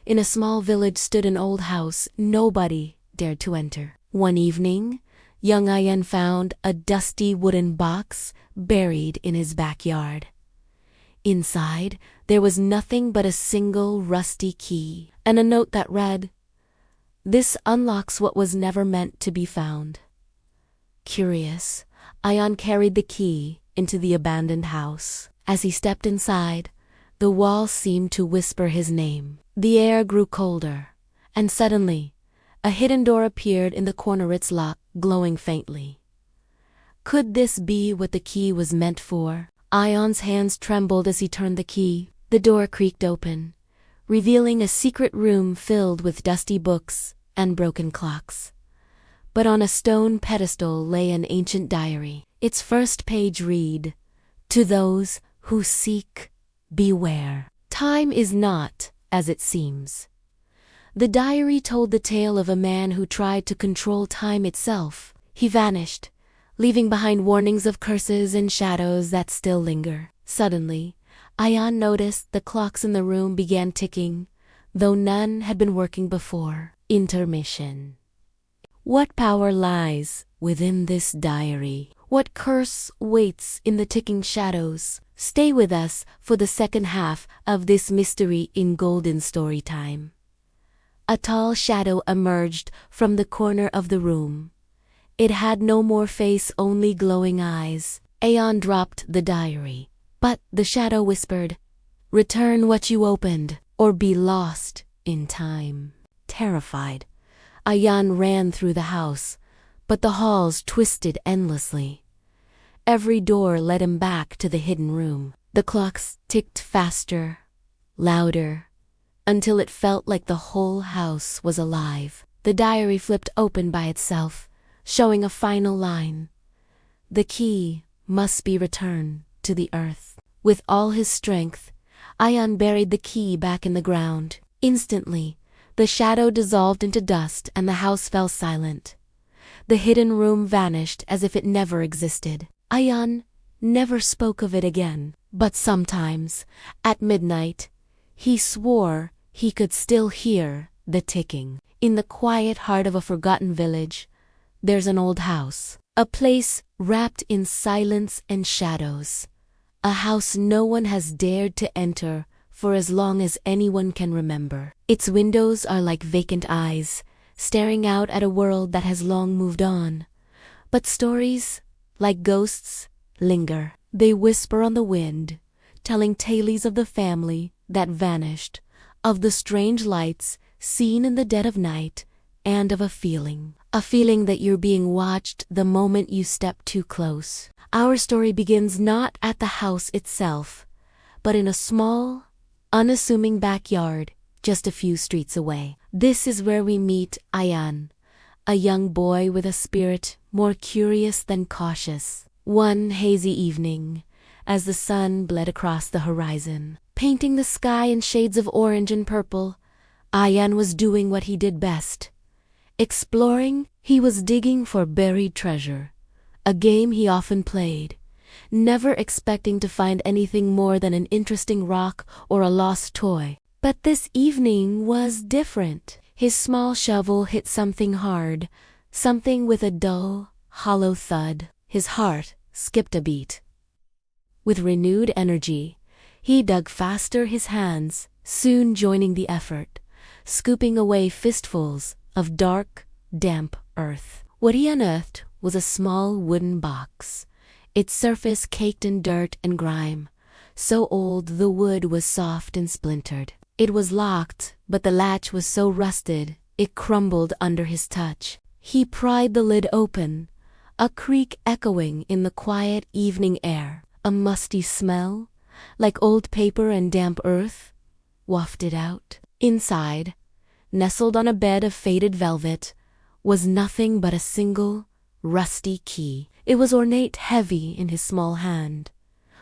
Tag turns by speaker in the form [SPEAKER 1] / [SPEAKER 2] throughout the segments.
[SPEAKER 1] In a small village stood an old house nobody dared to enter. One evening, young Ayan found a dusty wooden box buried in his backyard. Inside, there was nothing but a single rusty key and a note that read, "This unlocks what was never meant to be found." Curious, Ayan carried the key into the abandoned house. As he stepped inside, the wall seemed to whisper his name. The air grew colder, and suddenly, a hidden door appeared in the corner, its lock glowing faintly. Could this be what the key was meant for? Ayan's hands trembled as he turned the key. The door creaked open, revealing a secret room filled with dusty books and broken clocks. But on a stone pedestal lay an ancient diary. Its first page read, "To those who seek, beware. Time is not as it seems." The diary told the tale of a man who tried to control time itself. He vanished, leaving behind warnings of curses and shadows that still linger. Suddenly, Ayan noticed the clocks in the room began ticking, though none had been working before. Intermission. What power lies within this diary? What curse waits in the ticking shadows? Stay with us for the second half of this mystery in Golden Story Time. A tall shadow emerged from the corner of the room. It had no more face, only glowing eyes. Ayan dropped the diary, but the shadow whispered, "Return what you opened, or be lost in time." Terrified, Ayan ran through the house, but the halls twisted endlessly. Every door led him back to the hidden room. The clocks ticked faster, louder, until it felt like the whole house was alive. The diary flipped open by itself, showing a final line. The key must be returned to the earth. With all his strength, Ayan buried the key back in the ground. Instantly, the shadow dissolved into dust and the house fell silent. The hidden room vanished as if it never existed. Ayan never spoke of it again, but sometimes, at midnight, he swore he could still hear the ticking. In the quiet heart of a forgotten village, there's an old house, a place wrapped in silence and shadows, a house no one has dared to enter for as long as anyone can remember. Its windows are like vacant eyes, staring out at a world that has long moved on. But stories, like ghosts, linger. They whisper on the wind, telling tales of the family that vanished, of the strange lights seen in the dead of night, and of a feeling that you're being watched the moment you step too close. Our story begins not at the house itself, but in a small, unassuming backyard just a few streets away. This is where we meet Ayan, a young boy with a spirit more curious than cautious. One hazy evening, as the sun bled across the horizon, painting the sky in shades of orange and purple, Ayan was doing what he did best. Exploring, he was digging for buried treasure, a game he often played, never expecting to find anything more than an interesting rock or a lost toy. But this evening was different. His small shovel hit something hard, something with a dull, hollow thud. His heart skipped a beat. With renewed energy, he dug faster, his hands soon joining the effort, scooping away fistfuls of dark, damp earth. What he unearthed was a small wooden box, its surface caked in dirt and grime, so old the wood was soft and splintered. It was locked, but the latch was so rusted it crumbled under his touch. He pried the lid open, a creak echoing in the quiet evening air. A musty smell, like old paper and damp earth, wafted out. Inside, nestled on a bed of faded velvet, was nothing but a single, rusty key. It was ornate, heavy in his small hand,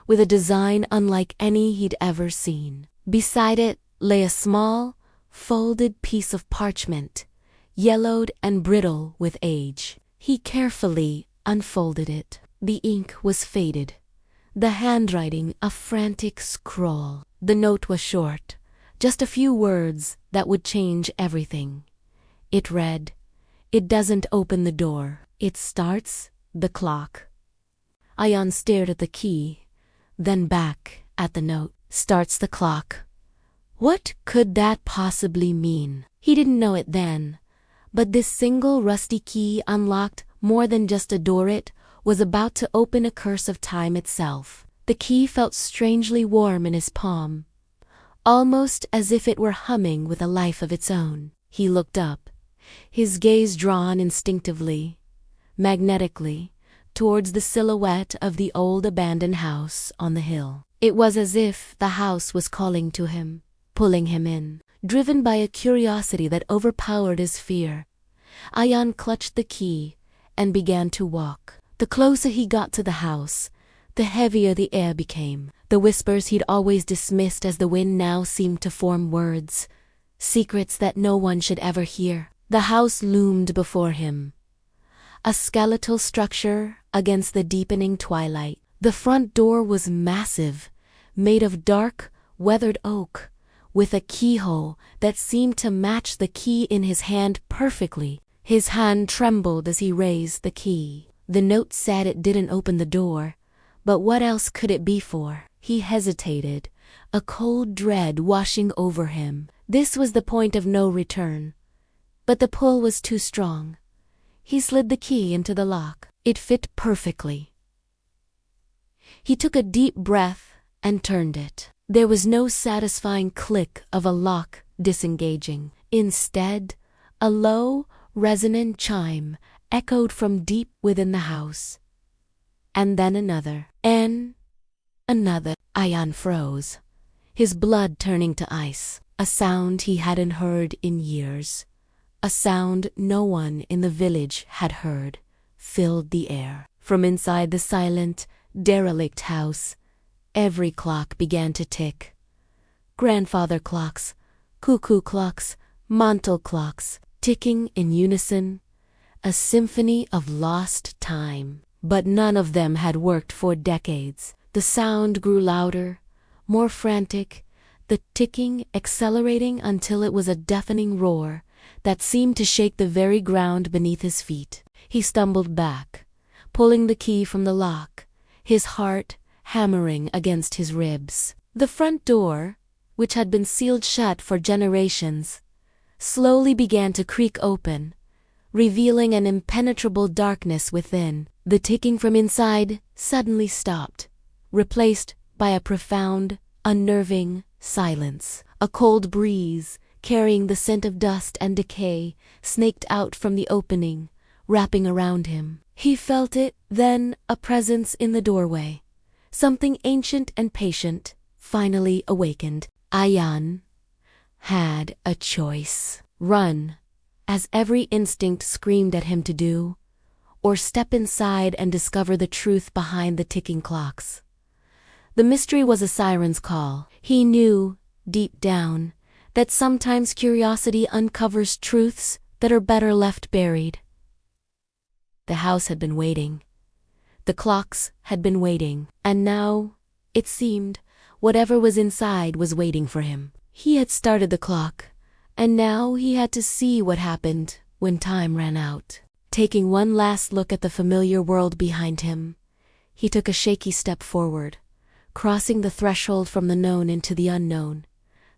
[SPEAKER 1] with a design unlike any he'd ever seen. Beside it lay a small, folded piece of parchment, yellowed and brittle with age. He carefully unfolded it. The ink was faded, the handwriting a frantic scrawl. The note was short, Just a few words that would change everything. It read, "It doesn't open the door. It starts the clock." Ayan stared at the key, then back at the note. Starts the clock. What could that possibly mean? He didn't know it then, but this single rusty key unlocked more than just a door. It was about to open a curse of time itself. The key felt strangely warm in his palm, almost as if it were humming with a life of its own. He looked up, his gaze drawn instinctively, magnetically, towards the silhouette of the old abandoned house on the hill. It was as if the house was calling to him, pulling him in. Driven by a curiosity that overpowered his fear, Ayan clutched the key and began to walk. The closer he got to the house, the heavier the air became. The whispers he'd always dismissed as the wind now seemed to form words, secrets that no one should ever hear. The house loomed before him, a skeletal structure against the deepening twilight. The front door was massive, made of dark, weathered oak, with a keyhole that seemed to match the key in his hand perfectly. His hand trembled as he raised the key. The note said it didn't open the door, but what else could it be for? He hesitated, a cold dread washing over him. This was the point of no return, but the pull was too strong. He slid the key into the lock. It fit perfectly. He took a deep breath and turned it. There was no satisfying click of a lock disengaging. Instead, a low, resonant chime echoed from deep within the house. And then another. And another. Ayan froze, his blood turning to ice. A sound he hadn't heard in years. A sound no one in the village had heard filled the air. From inside the silent, derelict house, every clock began to tick. Grandfather clocks, cuckoo clocks, mantel clocks, ticking in unison, a symphony of lost time. But none of them had worked for decades. The sound grew louder, more frantic, the ticking accelerating until it was a deafening roar that seemed to shake the very ground beneath his feet. He stumbled back, pulling the key from the lock, his heart hammering against his ribs. The front door, which had been sealed shut for generations, slowly began to creak open, revealing an impenetrable darkness within. The ticking from inside suddenly stopped, replaced by a profound, unnerving silence. A cold breeze, carrying the scent of dust and decay, snaked out from the opening, wrapping around him. He felt it, then a presence in the doorway. Something ancient and patient, finally awakened. Ayan had a choice. Run, as every instinct screamed at him to do, or step inside and discover the truth behind the ticking clocks. The mystery was a siren's call. He knew, deep down, that sometimes curiosity uncovers truths that are better left buried. The house had been waiting. The clocks had been waiting. And now, it seemed, whatever was inside was waiting for him. He had started the clock, and now he had to see what happened when time ran out. Taking one last look at the familiar world behind him, he took a shaky step forward, crossing the threshold from the known into the unknown,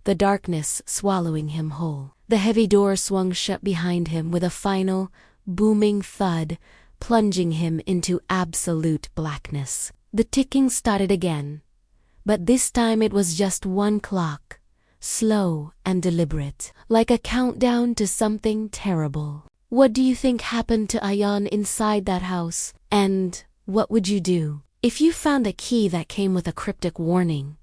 [SPEAKER 1] the darkness swallowing him whole. The heavy door swung shut behind him with a final, booming thud, plunging him into absolute blackness. The ticking started again, but this time it was just one clock, slow and deliberate, like a countdown to something terrible. What do you think happened to Ayan inside that house? And what would you do? If you found a key that came with a cryptic warning,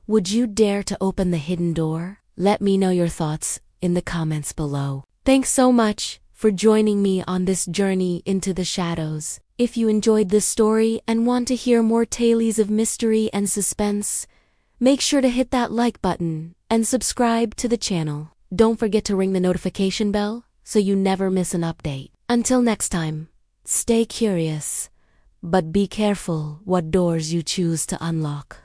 [SPEAKER 1] would you dare to open the hidden door? Let me know your thoughts in the comments below. Thanks so much for joining me on this journey into the shadows. If you enjoyed this story and want to hear more tales of mystery and suspense, make sure to hit that like button and subscribe to the channel. Don't forget to ring the notification bell so you never miss an update. Until next time, stay curious, but be careful what doors you choose to unlock.